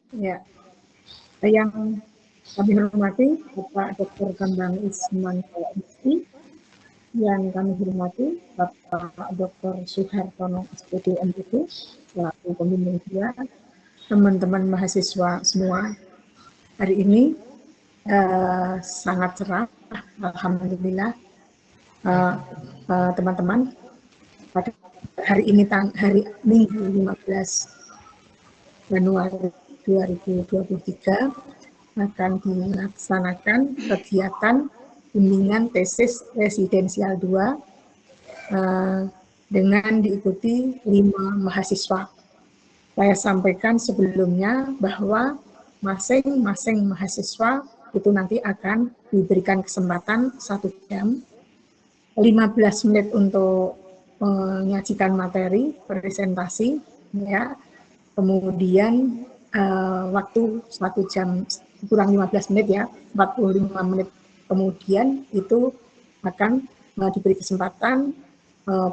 Ya, yang kami hormati Bapak Dr. Bambang Isman Isi, yang kami hormati Bapak Dr. Suhartono SPD MPD selaku pembimbing dia, teman-teman mahasiswa semua. Hari ini sangat cerah, alhamdulillah. Teman-teman, pada hari ini hari Minggu 15 Januari 2023 akan dilaksanakan kegiatan bimbingan tesis residensial 2 dengan diikuti 5 mahasiswa. Saya sampaikan sebelumnya bahwa masing-masing mahasiswa itu nanti akan diberikan kesempatan 1 jam, 15 menit untuk menyajikan materi, presentasi, ya. Kemudian waktu 1 jam kurang 15 menit ya, 45 menit kemudian itu akan diberi kesempatan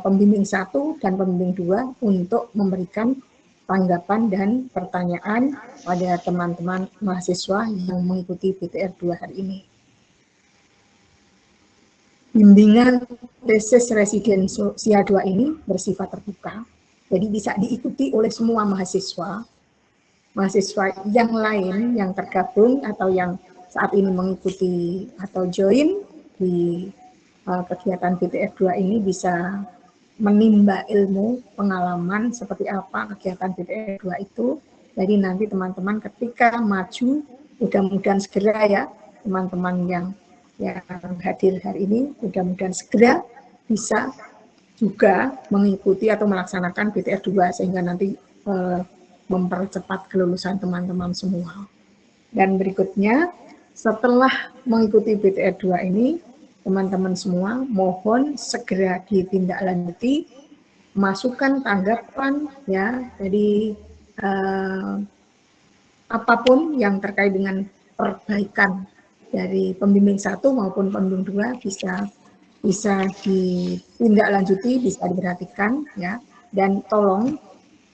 pembimbing 1 dan pembimbing 2 untuk memberikan tanggapan dan pertanyaan pada teman-teman mahasiswa yang mengikuti BTR 2 hari ini. Bimbingan tesis residensial 2 ini bersifat terbuka, jadi bisa diikuti oleh semua mahasiswa yang lain yang tergabung atau yang saat ini mengikuti atau join di kegiatan BTR 2 ini bisa menimba ilmu, pengalaman seperti apa kegiatan BTR 2 itu. Jadi nanti teman-teman ketika maju, mudah-mudahan segera ya teman-teman yang hadir hari ini, mudah-mudahan segera bisa juga mengikuti atau melaksanakan BTR 2 sehingga nanti mempercepat kelulusan teman-teman semua. Dan berikutnya, setelah mengikuti BTR 2 ini, teman-teman semua mohon segera ditindaklanjuti, masukan tanggapan ya, jadi apapun yang terkait dengan perbaikan dari pembimbing 1 maupun pembimbing 2 bisa ditindaklanjuti, bisa diperhatikan ya, dan tolong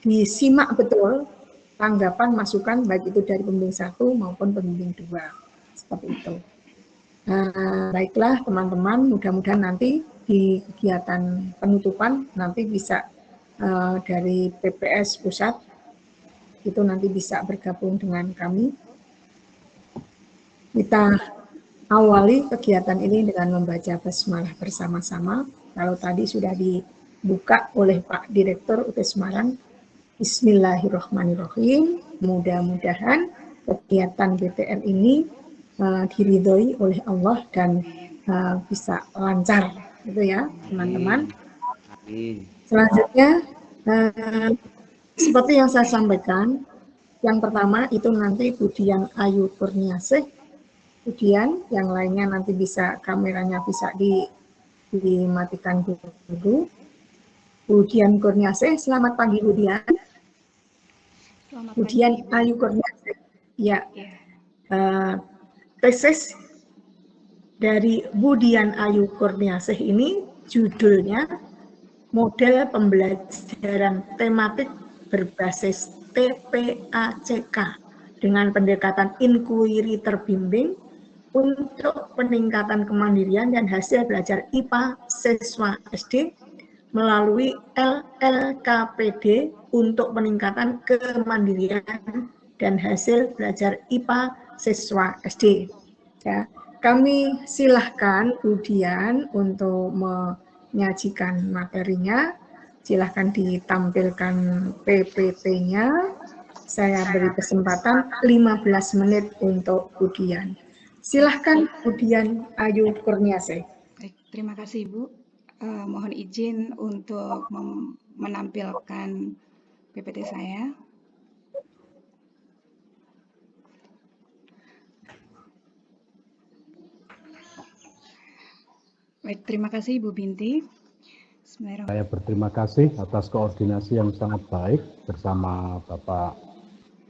disimak betul tanggapan masukan baik itu dari pembimbing 1 maupun pembimbing 2 seperti itu. Baiklah teman-teman, mudah-mudahan nanti di kegiatan penutupan nanti bisa dari PPS pusat itu nanti bisa bergabung dengan kami. Kita awali kegiatan ini dengan membaca basmalah bersama-sama. Kalau tadi sudah dibuka oleh Pak Direktur UT Semarang, Bismillahirrahmanirrahim. Mudah-mudahan kegiatan BTR ini diridhoi oleh Allah dan bisa lancar, gitu ya, teman-teman. Selanjutnya, seperti yang saya sampaikan, yang pertama itu nanti Budian Ayu Kurniasih, kemudian yang lainnya nanti bisa kameranya bisa dimatikan dulu. Budian Kurniasih, selamat pagi Budian. Budian Ayu Kurniasih, ya. Tesis dari Budian Ayu Kurniasih ini judulnya Model Pembelajaran Tematik Berbasis TPACK dengan pendekatan inquiry terbimbing untuk peningkatan kemandirian dan hasil belajar IPA siswa SD melalui LLKPD untuk peningkatan kemandirian dan hasil belajar IPA siswa SD. Ya, kami silahkan Budian untuk menyajikan materinya. Silahkan ditampilkan PPT-nya. Saya beri kesempatan 15 menit untuk Budian. Silahkan Budian Ayu Kurniasih. Baik, terima kasih Ibu. Mohon izin untuk menampilkan PPT saya. Baik, terima kasih Ibu Binti. Saya berterima kasih atas koordinasi yang sangat baik bersama Bapak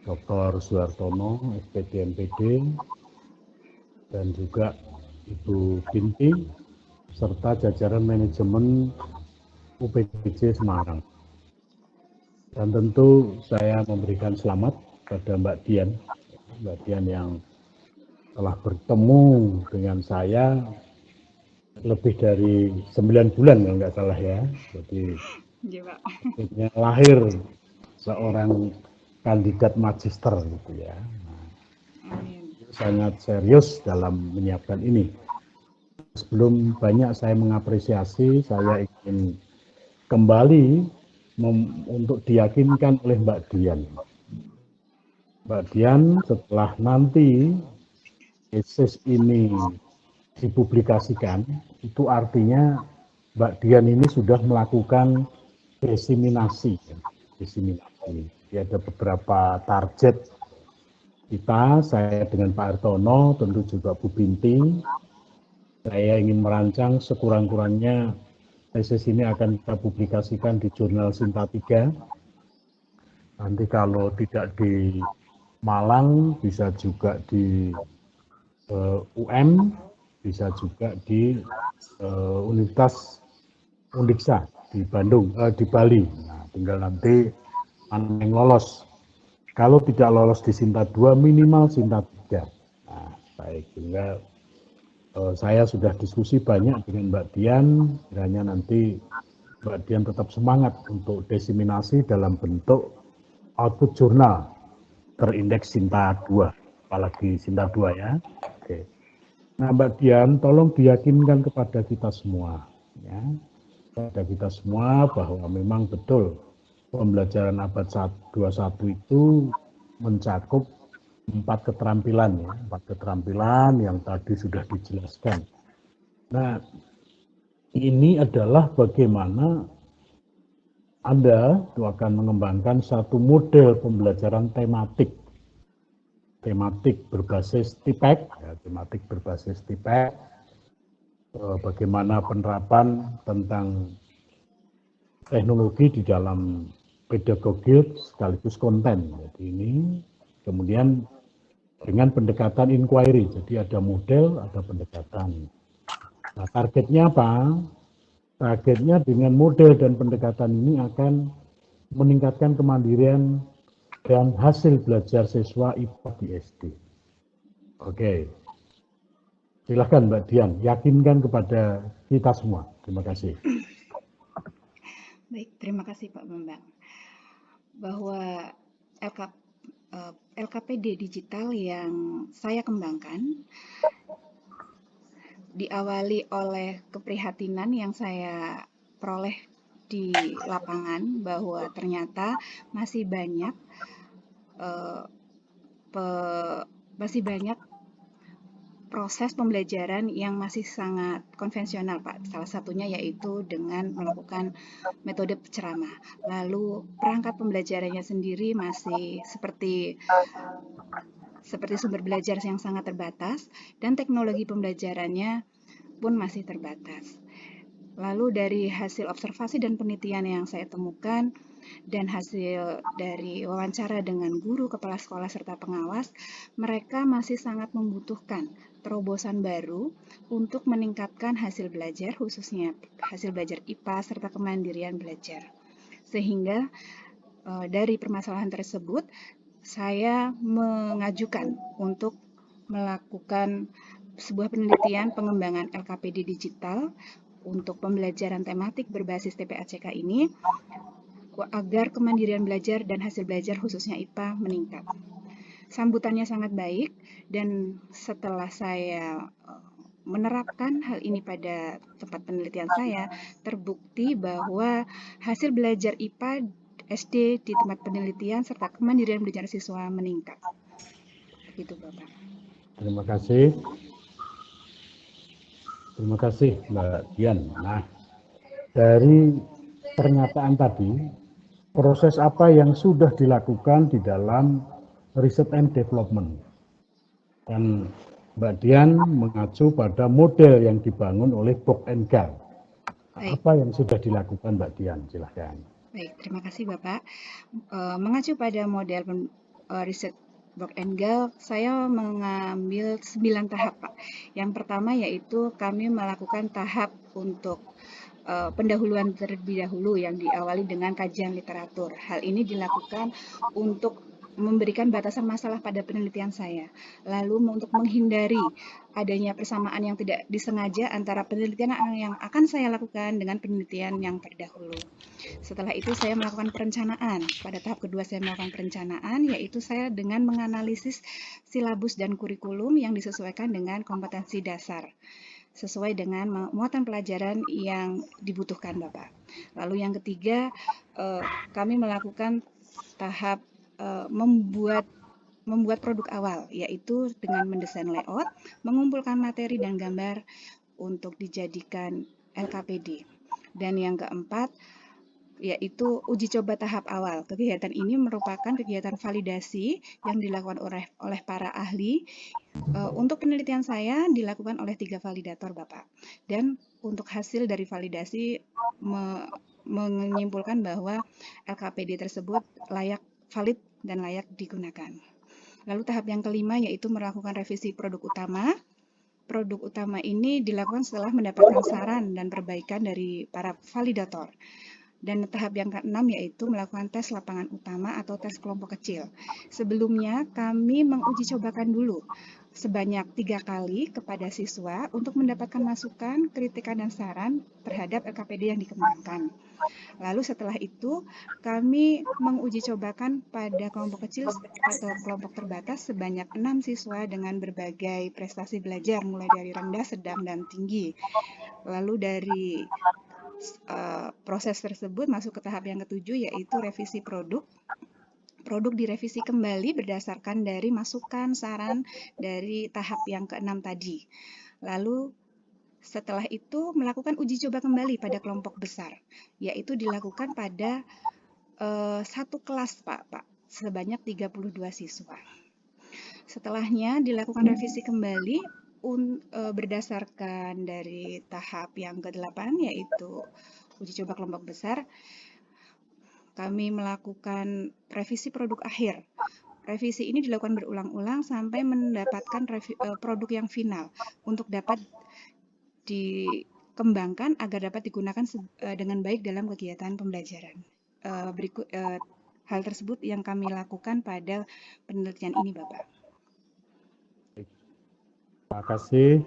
Dr. Suhartono, SPD MPD, dan juga Ibu Binti, serta jajaran manajemen UPJ Semarang. Dan tentu saya memberikan selamat kepada Mbak Dian yang telah bertemu dengan saya lebih dari 9 bulan kalau nggak salah ya. Jadi Ya, Pak. akhirnya lahir seorang kandidat magister gitu ya. Amin. Sangat serius dalam menyiapkan ini. Sebelum banyak saya mengapresiasi, saya ingin kembali untuk diyakinkan oleh Mbak Dian. Mbak Dian, setelah nanti tesis ini dipublikasikan, itu artinya Mbak Dian ini sudah melakukan diseminasi. Jadi ada beberapa target kita, saya dengan Pak Hartono, tentu juga Bu Binti. Saya ingin merancang sekurang-kurangnya tesis ini akan kita publikasikan di jurnal Sinta 3. Nanti kalau tidak di Malang, bisa juga di UM, bisa juga di Universitas Undiksa di Bandung, di Bali. Nah, tinggal nanti mana yang lolos. Kalau tidak lolos di Sinta 2, minimal Sinta 3. Nah, baik. Tinggal saya sudah diskusi banyak dengan Mbak Dian, kiranya nanti Mbak Dian tetap semangat untuk diseminasi dalam bentuk output jurnal terindeks Sinta 2, apalagi Sinta 2 ya. Oke. Nah, Mbak Dian, tolong diyakinkan kepada kita semua, ya, kepada kita semua bahwa memang betul pembelajaran abad 21 itu mencakup 4 keterampilan, ya, 4 keterampilan yang tadi sudah dijelaskan. Nah, ini adalah bagaimana Anda akan mengembangkan satu model pembelajaran tematik berbasis TIPEC, ya, tematik berbasis TIPEC, bagaimana penerapan tentang teknologi di dalam pedagogi sekaligus konten. Jadi ini kemudian dengan pendekatan inquiry, jadi ada model, ada pendekatan. Nah, targetnya apa? Targetnya dengan model dan pendekatan ini akan meningkatkan kemandirian dan hasil belajar siswa IPA di SD. Oke, silahkan Mbak Dian, yakinkan kepada kita semua. Terima kasih. Baik, terima kasih Pak Bambang. Bahwa LKPD digital yang saya kembangkan diawali oleh keprihatinan yang saya peroleh di lapangan bahwa ternyata masih banyak proses pembelajaran yang masih sangat konvensional, Pak. Salah satunya yaitu dengan melakukan metode ceramah. Lalu perangkat pembelajarannya sendiri masih seperti sumber belajar yang sangat terbatas dan teknologi pembelajarannya pun masih terbatas. Lalu dari hasil observasi dan penelitian yang saya temukan dan hasil dari wawancara dengan guru, kepala sekolah, serta pengawas, mereka masih sangat membutuhkan terobosan baru untuk meningkatkan hasil belajar, khususnya hasil belajar IPA serta kemandirian belajar. Sehingga dari permasalahan tersebut, saya mengajukan untuk melakukan sebuah penelitian pengembangan LKPD digital untuk pembelajaran tematik berbasis TPACK ini agar kemandirian belajar dan hasil belajar khususnya IPA meningkat. Sambutannya sangat baik dan setelah saya menerapkan hal ini pada tempat penelitian saya, terbukti bahwa hasil belajar IPA SD di tempat penelitian serta kemandirian belajar siswa meningkat. Begitu, Bapak. Terima kasih. Terima kasih, Mbak Dian. Nah, dari pernyataan tadi, proses apa yang sudah dilakukan di dalam research and development? Dan Mbak Dian mengacu pada model yang dibangun oleh Bock and Gall. Apa yang sudah dilakukan, Mbak Dian? Silahkan. Baik, terima kasih Bapak. Mengacu pada model riset Bock and Gall, saya mengambil 9 tahap, Pak. Yang pertama yaitu kami melakukan tahap untuk pendahuluan terlebih dahulu yang diawali dengan kajian literatur. Hal ini dilakukan untuk memberikan batasan masalah pada penelitian saya. Lalu untuk menghindari adanya persamaan yang tidak disengaja antara penelitian yang akan saya lakukan dengan penelitian yang terdahulu. Setelah itu saya melakukan perencanaan. Pada tahap kedua saya melakukan perencanaan, yaitu saya dengan menganalisis silabus dan kurikulum yang disesuaikan dengan kompetensi dasar, sesuai dengan muatan pelajaran yang dibutuhkan, Bapak. Lalu yang ketiga, kami melakukan tahap membuat produk awal, yaitu dengan mendesain layout, mengumpulkan materi dan gambar untuk dijadikan LKPD. Dan yang keempat, yaitu uji coba tahap awal. Kegiatan ini merupakan kegiatan validasi yang dilakukan oleh para ahli. Untuk penelitian saya dilakukan oleh 3 validator, Bapak. Dan untuk hasil dari validasi menyimpulkan bahwa LKPD tersebut layak valid dan layak digunakan. Lalu tahap yang kelima yaitu melakukan revisi produk utama. Produk utama ini dilakukan setelah mendapatkan saran dan perbaikan dari para validator. Dan tahap yang keenam yaitu melakukan tes lapangan utama atau tes kelompok kecil. Sebelumnya kami menguji cobakan dulu sebanyak 3 kali kepada siswa untuk mendapatkan masukan, kritikan, dan saran terhadap LKPD yang dikembangkan. Lalu setelah itu kami menguji cobakan pada kelompok kecil atau kelompok terbatas sebanyak 6 siswa dengan berbagai prestasi belajar mulai dari rendah, sedang, dan tinggi. Lalu dari proses tersebut masuk ke tahap yang ketujuh yaitu revisi produk. Produk direvisi kembali berdasarkan dari masukan saran dari tahap yang keenam tadi. Lalu setelah itu melakukan uji coba kembali pada kelompok besar, yaitu dilakukan pada satu kelas Pak, sebanyak 32 siswa. Setelahnya dilakukan revisi kembali berdasarkan dari tahap yang ke-8 yaitu uji coba kelompok besar. Kami melakukan revisi produk akhir. Revisi ini dilakukan berulang-ulang sampai mendapatkan produk yang final untuk dapat dikembangkan agar dapat digunakan dengan baik dalam kegiatan pembelajaran. Hal tersebut yang kami lakukan pada penelitian ini, Bapak. Terima kasih.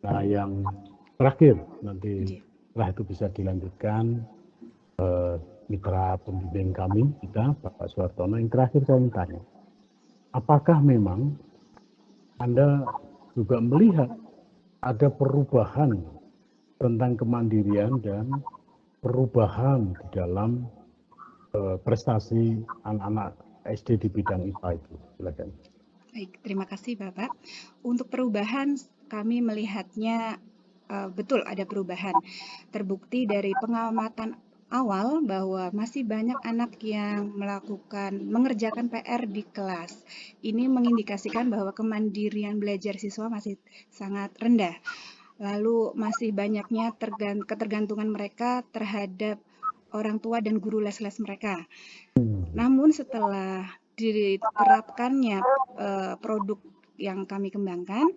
Nah, yang terakhir nanti setelah itu bisa dilanjutkan mitra pembimbing kami, Bapak Suhartono. Yang terakhir saya ingin tanya, apakah memang Anda juga melihat ada perubahan tentang kemandirian dan perubahan di dalam prestasi anak-anak SD di bidang IPA itu? Silakan. Baik, terima kasih Bapak. Untuk perubahan kami melihatnya betul ada perubahan. Terbukti dari pengamatan awal bahwa masih banyak anak yang mengerjakan PR di kelas. Ini mengindikasikan bahwa kemandirian belajar siswa masih sangat rendah. Lalu masih banyaknya ketergantungan mereka terhadap orang tua dan guru les-les mereka. Namun setelah diterapkannya produk yang kami kembangkan,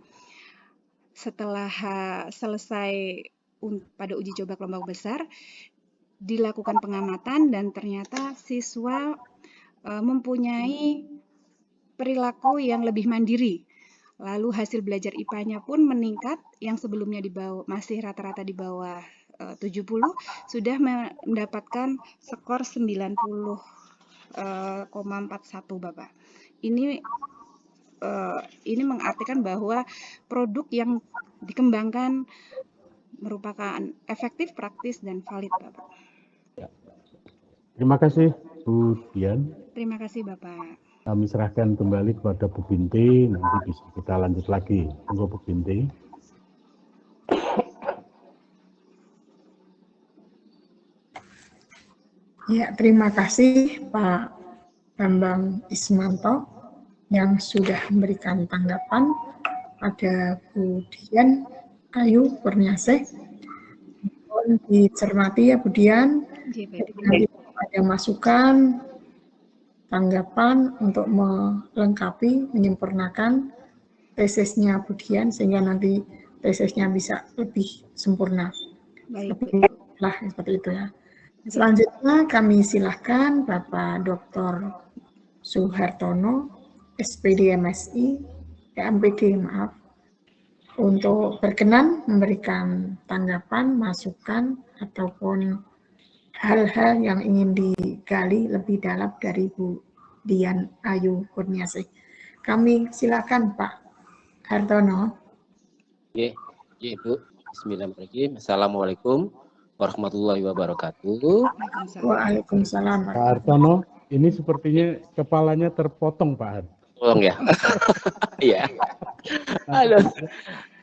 setelah selesai pada uji coba kelompok besar, dilakukan pengamatan dan ternyata siswa mempunyai perilaku yang lebih mandiri. Lalu hasil belajar IPA-nya pun meningkat, yang sebelumnya masih rata-rata di bawah 70, sudah mendapatkan skor 90,41 Bapak. Ini mengartikan bahwa produk yang dikembangkan merupakan efektif, praktis, dan valid, Bapak. Terima kasih, Bu Dian. Terima kasih, Bapak. Kami serahkan kembali kepada Bu Binti, nanti bisa kita lanjut lagi. Tunggu Bu Binti. Ya, terima kasih Pak Bambang Ismanto yang sudah memberikan tanggapan pada Bu Dian Ayu Kurniasih. Mohon dicermati ya Bu Dian. Nanti ada masukan, tanggapan untuk melengkapi, menyempurnakan tesisnya Bu Dian sehingga nanti tesisnya bisa lebih sempurna. Baik. Seperti itu ya. Selanjutnya kami silahkan Bapak Dr. Suhartono, SPD MSI, MPG maaf, untuk berkenan memberikan tanggapan, masukan, ataupun hal-hal yang ingin digali lebih dalam dari Bu Dian Ayu Kurniasih. Kami silakan Pak Hartono. Oke, Bu. Bismillahirrahmanirrahim. Assalamualaikum warahmatullahi wabarakatuh. Waalaikumsalam. Pak Hartono, ini sepertinya kepalanya terpotong, Pak Har. Tolong ya. Iya. Aduh.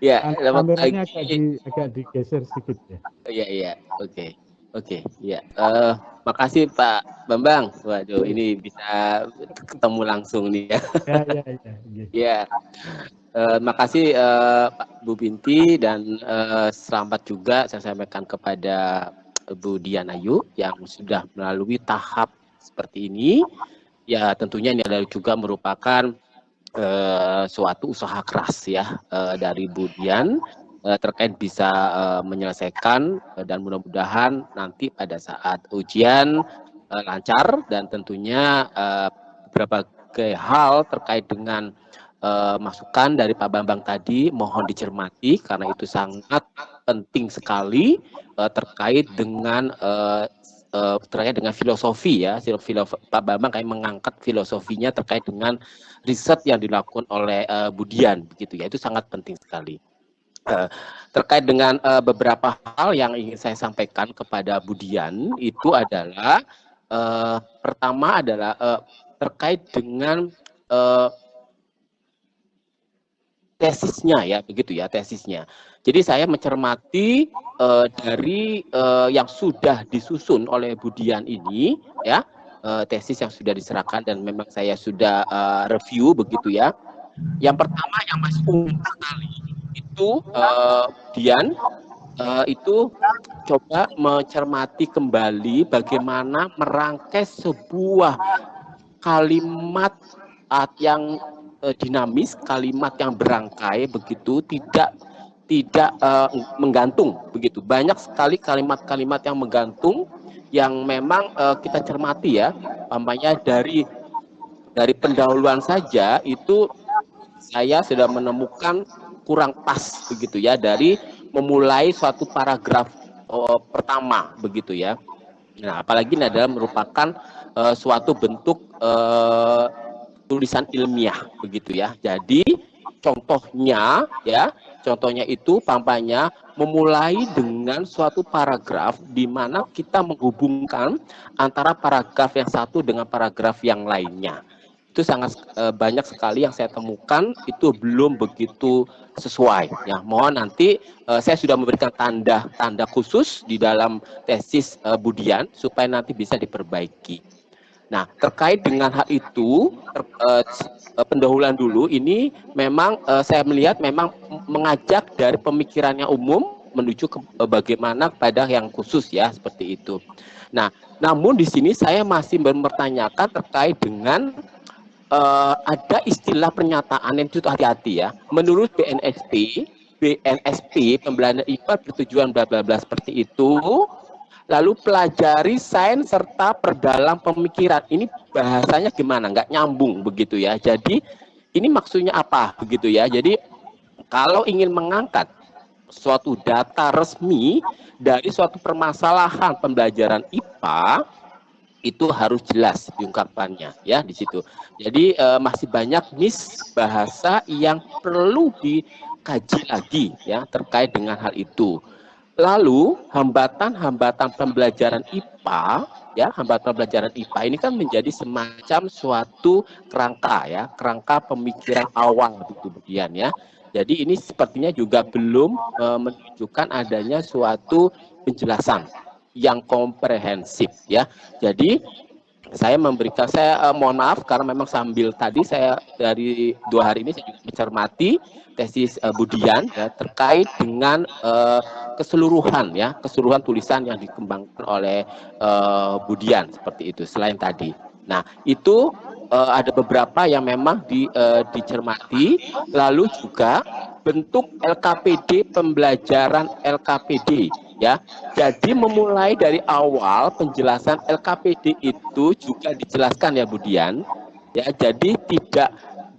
Ya, kameranya agak digeser sedikit ya. Iya. Oke. Ya. Makasih Pak Bambang. Waduh, ini bisa ketemu langsung nih ya. Ya. Makasih Pak Bu Binti dan selamat juga saya sampaikan kepada Bu Dian Ayu yang sudah melalui tahap seperti ini. Ya, tentunya ini adalah juga merupakan suatu usaha keras ya dari Bu Dian terkait bisa menyelesaikan dan mudah-mudahan nanti pada saat ujian lancar dan tentunya berbagai hal terkait dengan masukan dari Pak Bambang tadi mohon dicermati karena itu sangat penting sekali terkait dengan filosofi ya. Pak Bambang kayak mengangkat filosofinya terkait dengan riset yang dilakukan oleh Bu Dian begitu ya. Itu sangat penting sekali. Terkait dengan beberapa hal yang ingin saya sampaikan kepada Bu Dian itu adalah pertama adalah terkait dengan tesisnya ya, begitu ya tesisnya. Jadi saya mencermati dari yang sudah disusun oleh Bu Dian ini ya, tesis yang sudah diserahkan dan memang saya sudah review begitu ya. Yang pertama yang masih umum sekali itu Dian itu coba mencermati kembali bagaimana merangkai sebuah kalimat yang dinamis, kalimat yang berangkai begitu, tidak menggantung begitu. Banyak sekali kalimat-kalimat yang menggantung yang memang kita cermati ya, umpamanya dari pendahuluan saja itu saya sudah menemukan kurang pas begitu ya dari memulai suatu paragraf pertama begitu ya. Nah, apalagi ini adalah merupakan suatu bentuk tulisan ilmiah begitu ya. Jadi contohnya itu pampanya memulai dengan suatu paragraf di mana kita menghubungkan antara paragraf yang satu dengan paragraf yang lainnya. Itu sangat banyak sekali yang saya temukan itu belum begitu sesuai. Ya, mohon nanti saya sudah memberikan tanda khusus di dalam tesis Bu Dian supaya nanti bisa diperbaiki. Nah, terkait dengan hal itu, pendahuluan dulu ini memang saya melihat memang mengajak dari pemikirannya umum menuju ke bagaimana pada yang khusus ya, seperti itu. Nah, namun di sini saya masih mempertanyakan terkait dengan ada istilah pernyataan yang itu hati-hati ya. Menurut BNSP pembelajaran IPA bertujuan bla bla bla seperti itu. Lalu pelajari sains serta perdalam pemikiran. Ini bahasanya gimana? Nggak nyambung begitu ya. Jadi ini maksudnya apa begitu ya. Jadi kalau ingin mengangkat suatu data resmi dari suatu permasalahan pembelajaran IPA itu harus jelas diungkapkannya ya di situ. Jadi masih banyak bahasa yang perlu dikaji lagi ya terkait dengan hal itu. Lalu hambatan-hambatan pembelajaran IPA ya, hambatan pembelajaran IPA ini kan menjadi semacam suatu kerangka pemikiran awal begitu kemudian ya. Jadi ini sepertinya juga belum menunjukkan adanya suatu penjelasan yang komprehensif ya. Jadi saya mohon maaf karena memang sambil tadi saya dari 2 hari ini saya juga mencermati tesis Bu Dian ya, terkait dengan keseluruhan tulisan yang dikembangkan oleh Bu Dian seperti itu selain tadi. Nah, itu ada beberapa yang memang dicermati, lalu juga bentuk LKPD, pembelajaran LKPD ya. Jadi memulai dari awal penjelasan LKPD itu juga dijelaskan ya Bu Dian. Ya, jadi tidak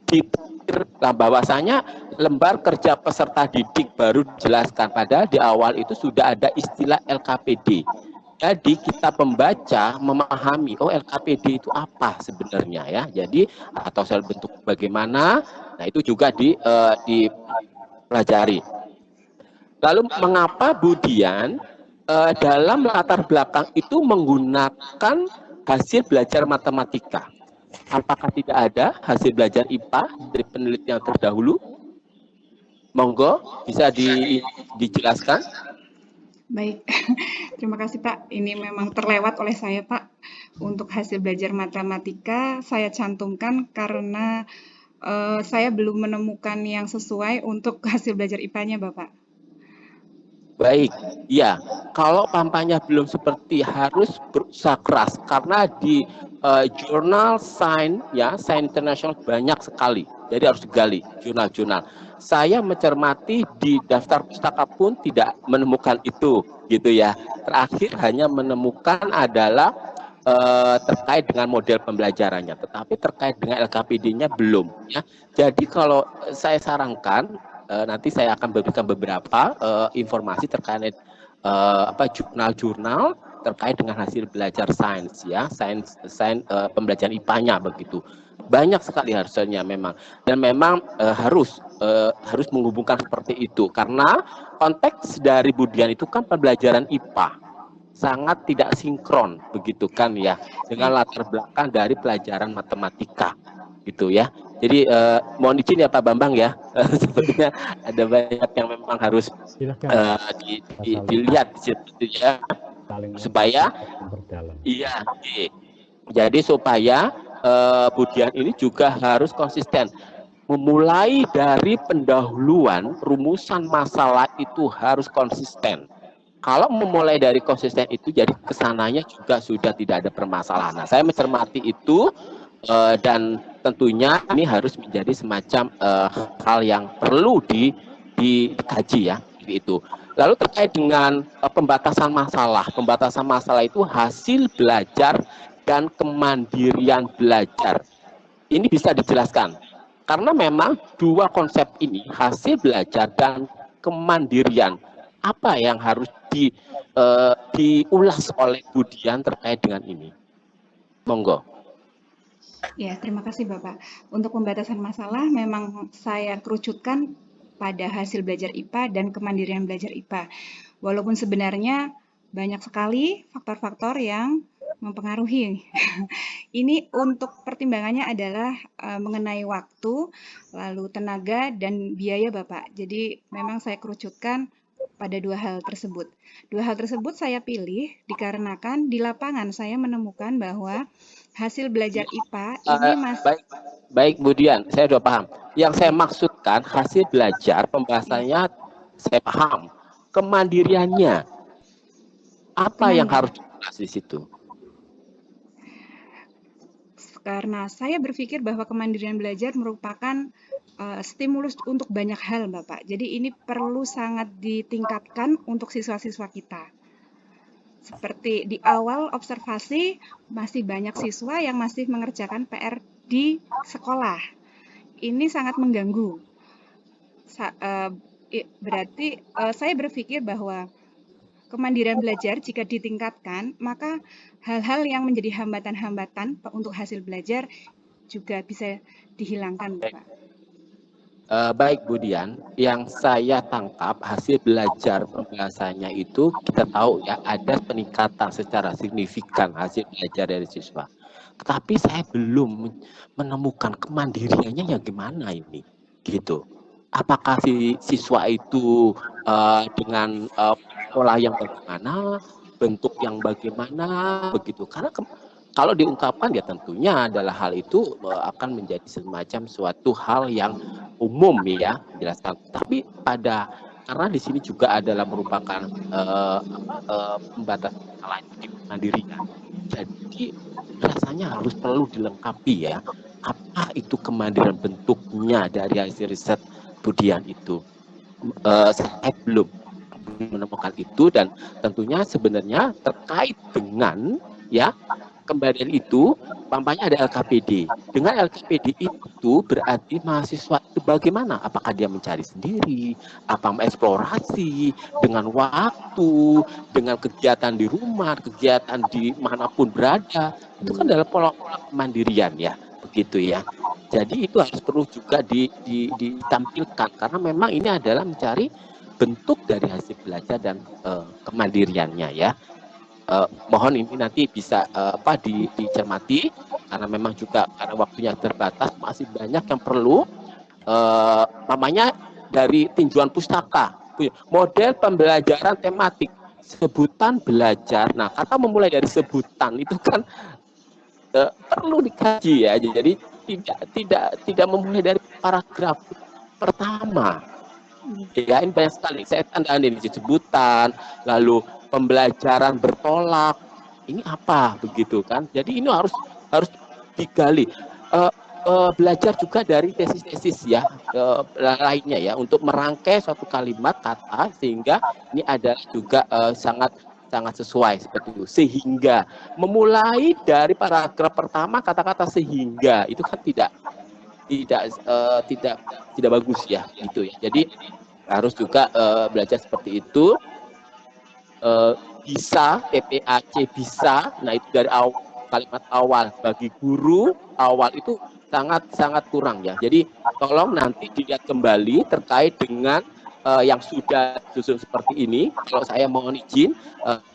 dipikirkan bahwasanya lembar kerja peserta didik baru dijelaskan, padahal di awal itu sudah ada istilah LKPD. Jadi kita pembaca memahami, oh LKPD itu apa sebenarnya ya. Jadi atau sel bentuk bagaimana, nah itu juga dipelajari. Lalu mengapa Budian dalam latar belakang itu menggunakan hasil belajar matematika? Apakah tidak ada hasil belajar IPA dari penelitian terdahulu? Monggo, bisa dijelaskan? Baik, terima kasih Pak. Ini memang terlewat oleh saya Pak. Untuk hasil belajar matematika saya cantumkan karena saya belum menemukan yang sesuai untuk hasil belajar IPA-nya Bapak. Baik, ya. Kalau pampanya belum seperti harus berusaha keras karena di jurnal Science ya, Science International banyak sekali. Jadi harus digali jurnal-jurnal. Saya mencermati di daftar pustaka pun tidak menemukan itu, gitu ya. Terakhir hanya menemukan adalah terkait dengan model pembelajarannya, tetapi terkait dengan LKPD-nya belum. Ya. Jadi kalau saya sarankan nanti saya akan berikan beberapa informasi terkait jurnal-jurnal terkait dengan hasil belajar sains ya, sains pembelajaran IPA-nya begitu. Banyak sekali harusnya memang, dan memang harus menghubungkan seperti itu karena konteks dari Budian itu kan pembelajaran IPA sangat tidak sinkron begitu kan ya dengan latar belakang dari pelajaran matematika gitu ya. Jadi mohon izin ya Pak Bambang ya, sepertinya ada banyak yang memang harus dilihat di situ ya, supaya iya. Jadi supaya Budian ini juga harus konsisten. Memulai dari pendahuluan rumusan masalah itu harus konsisten. Kalau memulai dari konsisten itu, jadi kesananya juga sudah tidak ada permasalahan. Nah, saya mencermati itu dan tentunya ini harus menjadi semacam hal yang perlu dikaji ya, itu. Lalu terkait dengan pembatasan masalah itu hasil belajar dan kemandirian belajar. Ini bisa dijelaskan karena memang dua konsep ini, hasil belajar dan kemandirian, apa yang harus diulas oleh Budian terkait dengan ini? Monggo. Ya, terima kasih Bapak. Untuk pembatasan masalah memang saya kerucutkan pada hasil belajar IPA dan kemandirian belajar IPA. Walaupun sebenarnya banyak sekali faktor-faktor yang mempengaruhi. Ini untuk pertimbangannya adalah mengenai waktu, lalu tenaga dan biaya Bapak. Jadi memang saya kerucutkan pada dua hal tersebut. Dua hal tersebut saya pilih dikarenakan di lapangan saya menemukan bahwa hasil belajar IPA ini masih baik Budian, saya sudah paham. Yang saya maksudkan hasil belajar pembahasannya saya paham. Kemandiriannya apa yang harus dibahas di situ? Karena saya berpikir bahwa kemandirian belajar merupakan stimulus untuk banyak hal, Bapak. Jadi ini perlu sangat ditingkatkan untuk siswa-siswa kita. Seperti di awal observasi, masih banyak siswa yang masih mengerjakan PR di sekolah. Ini sangat mengganggu. Berarti saya berpikir bahwa kemandirian belajar jika ditingkatkan, maka hal-hal yang menjadi hambatan-hambatan untuk hasil belajar juga bisa dihilangkan, Bapak. Baik Budian, yang saya tangkap hasil belajar pembahasannya itu kita tahu ya ada peningkatan secara signifikan hasil belajar dari siswa. Tetapi saya belum menemukan kemandiriannya ya gimana ini, gitu. Apakah si siswa itu dengan pola yang bagaimana, bentuk yang bagaimana, begitu. Karena kalau diungkapkan ya tentunya adalah hal itu akan menjadi semacam suatu hal yang umum ya jelaskan. Tapi karena di sini juga adalah merupakan pembatas lain di mandirinya. Jadi rasanya harus perlu dilengkapi ya. Apa itu kemandirian bentuknya dari hasil riset Budian itu? Saya belum menemukan itu dan tentunya sebenarnya terkait dengan ya kembalian itu, pampanya ada LKPD. Dengan LKPD itu berarti mahasiswa itu bagaimana? Apakah dia mencari sendiri, apa mengeksplorasi dengan waktu, dengan kegiatan di rumah, kegiatan di manapun berada, itu kan adalah pola-pola kemandirian ya, begitu ya. Jadi itu harus perlu juga ditampilkan karena memang ini adalah mencari bentuk dari hasil belajar dan kemandiriannya ya. Mohon ini nanti bisa dicermati karena memang juga karena waktunya terbatas masih banyak yang perlu namanya dari tinjauan pustaka, model pembelajaran tematik, sebutan belajar. Nah, kata memulai dari sebutan itu kan perlu dikaji ya. Jadi tidak memulai dari paragraf pertama. Ya, ini banyak sekali. Saya tandain ini sebutan, lalu pembelajaran bertolak. Ini apa begitu kan? Jadi ini harus digali. Belajar juga dari tesis-tesis ya lainnya ya untuk merangkai suatu kalimat kata sehingga ini ada juga sangat sesuai seperti itu. Sehingga memulai dari paragraf pertama kata-kata sehingga itu kan tidak bagus ya gitu ya. Jadi harus juga belajar seperti itu. Bisa TPAC bisa. Nah, itu dari kalimat awal bagi guru awal itu sangat kurang ya. Jadi tolong nanti dilihat kembali terkait dengan yang sudah susun seperti ini. Kalau saya mohon izin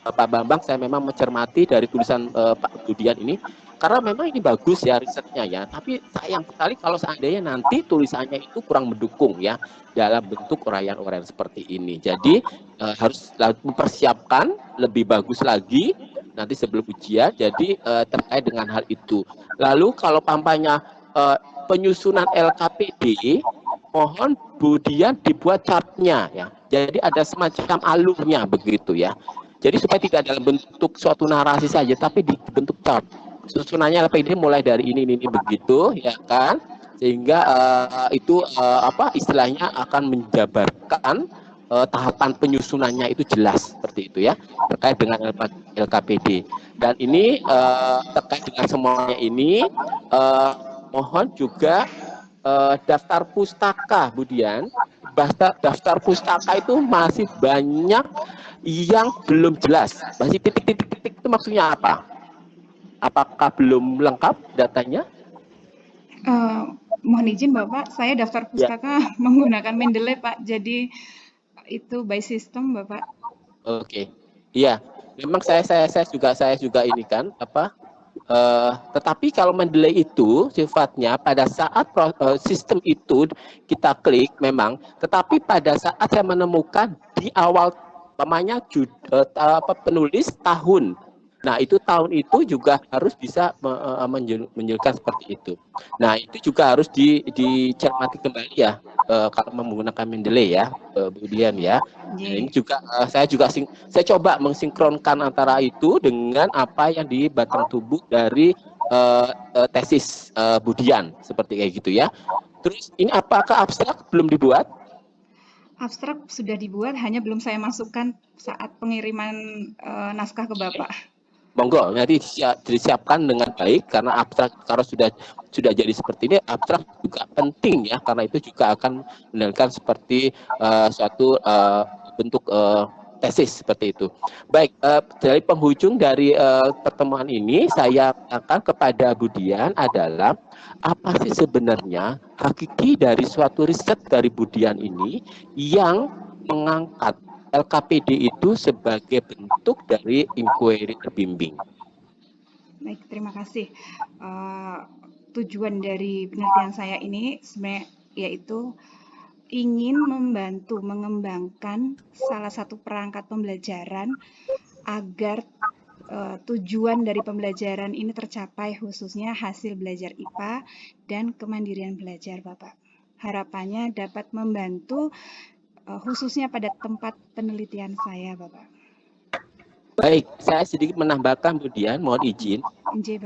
Pak Bambang, saya memang mencermati dari tulisan Pak Budian ini karena memang ini bagus ya risetnya ya. Tapi sayang sekali kalau seandainya nanti tulisannya itu kurang mendukung ya dalam bentuk uraian-uraian seperti ini. Jadi harus mempersiapkan lebih bagus lagi nanti sebelum ujian. Jadi terkait dengan hal itu. Lalu kalau pampanya penyusunan LKPD, mohon Budian dibuat chartnya ya. Jadi ada semacam alurnya begitu ya. Jadi supaya tidak dalam bentuk suatu narasi saja, tapi dibentuk chart. Susunannya LKPD mulai dari ini begitu ya kan, sehingga itu istilahnya akan menjabarkan tahapan penyusunannya itu jelas seperti itu ya terkait dengan LKPD. Dan ini terkait dengan semuanya ini mohon juga daftar pustaka Budian. Daftar pustaka itu masih banyak yang belum jelas, masih titik-titik itu maksudnya apa? Apakah belum lengkap datanya? Mohon izin Bapak, saya daftar pustaka menggunakan Mendeley Pak, jadi itu by system Bapak. Oke, iya, memang saya juga ini kan tetapi kalau Mendeley itu sifatnya pada saat sistem itu kita klik memang, tetapi pada saat saya menemukan di awal namanya penulis tahun. Nah, itu tahun itu juga harus bisa menjelaskan seperti itu. Nah, itu juga harus dicermati kembali ya kalau menggunakan Mendeley ya, kemudian ya. Nah, ini juga saya coba mensinkronkan antara itu dengan apa yang di batang tubuh dari tesis Budian seperti kayak gitu ya. Terus ini apakah abstrak belum dibuat? Abstrak sudah dibuat, hanya belum saya masukkan saat pengiriman naskah ke Bapak. Monggo, nanti disiapkan dengan baik karena abstrak kalau sudah jadi seperti ini, abstrak juga penting ya karena itu juga akan menentukan seperti suatu bentuk tesis seperti itu. Baik, dari penghujung dari pertemuan ini saya akan kepada Budian adalah apa sih sebenarnya hakiki dari suatu riset dari Budian ini yang mengangkat LKPD itu sebagai bentuk dari inquiry terbimbing. Baik, terima kasih. Tujuan dari penelitian saya ini sebenarnya yaitu ingin membantu mengembangkan salah satu perangkat pembelajaran agar tujuan dari pembelajaran ini tercapai, khususnya hasil belajar IPA dan kemandirian belajar, Bapak. Harapannya dapat membantu khususnya pada tempat penelitian saya, Bapak. Baik, saya sedikit menambahkan Budian, mohon izin.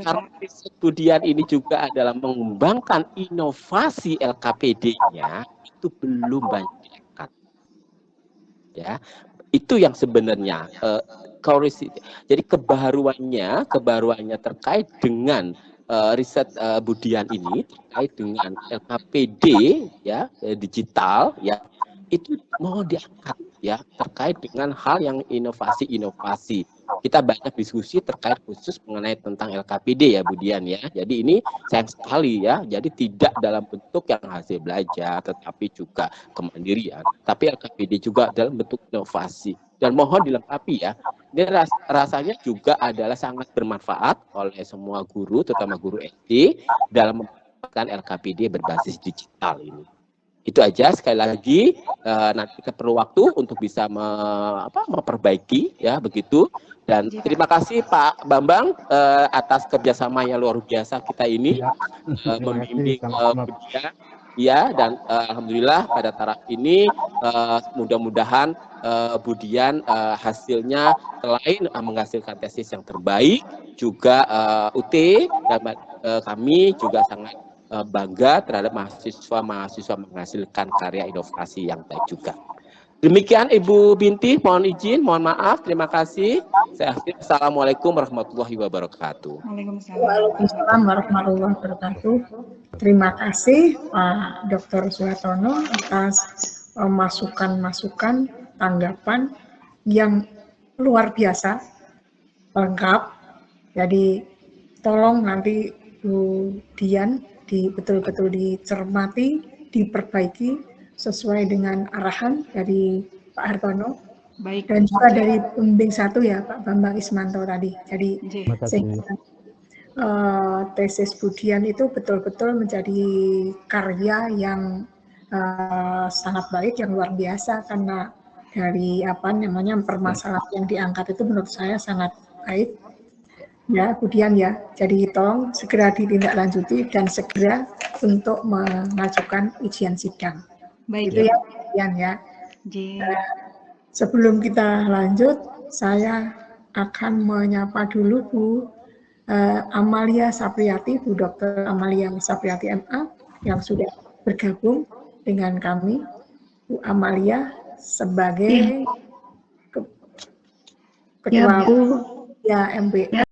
Karena riset Budian ini juga adalah mengembangkan inovasi LKPD-nya, itu belum banyak diangkat. Ya, Itu yang sebenarnya jadi kebaruannya terkait dengan riset Budian ini terkait dengan LKPD ya digital ya, itu mau diangkat ya terkait dengan hal yang inovasi-inovasi. Kita banyak diskusi terkait khusus mengenai tentang LKPD ya Budian ya. Jadi ini sayang sekali ya. Jadi tidak dalam bentuk yang hasil belajar tetapi juga kemandirian. Tapi LKPD juga dalam bentuk inovasi. Dan mohon dilengkapi ya. Ini rasanya juga adalah sangat bermanfaat oleh semua guru, terutama guru SD dalam menggunakan LKPD berbasis digital ini. Itu aja, sekali lagi nanti kita perlu waktu untuk bisa memperbaiki ya begitu. Dan terima kasih Pak Bambang atas kerjasama yang luar biasa kita ini membimbing Budian ya, dan alhamdulillah pada taraf ini mudah-mudahan Budian hasilnya selain menghasilkan tesis yang terbaik juga UT dan kami juga sangat bangga terhadap mahasiswa menghasilkan karya inovasi yang baik juga. Demikian Ibu Binti, mohon izin, mohon maaf, terima kasih. Saya akhiri. Assalamualaikum warahmatullahi wabarakatuh. Waalaikumsalam warahmatullahi wabarakatuh. Terima kasih Pak Dr. Suhartono atas masukan-masukan, tanggapan yang luar biasa, lengkap. Jadi tolong nanti Bu Dian betul-betul dicermati, diperbaiki sesuai dengan arahan dari Pak Hartono. Baik. Dan juga dari pembimbing 1 ya Pak Bambang Ismanto tadi. Jadi sehingga tesis Budian itu betul-betul menjadi karya yang sangat baik, yang luar biasa, karena dari permasalahan yang diangkat itu menurut saya sangat baik. Ya, Budian ya. Jadi tolong segera ditindaklanjuti dan segera untuk mengajukan ujian sidang. Baik. Itu ya, Budian ya. Sebelum kita lanjut, saya akan menyapa dulu Bu Amalia Sapriati, Bu Dr. Amalia Sapriati MA yang sudah bergabung dengan kami. Bu Amalia sebagai Ketua MBA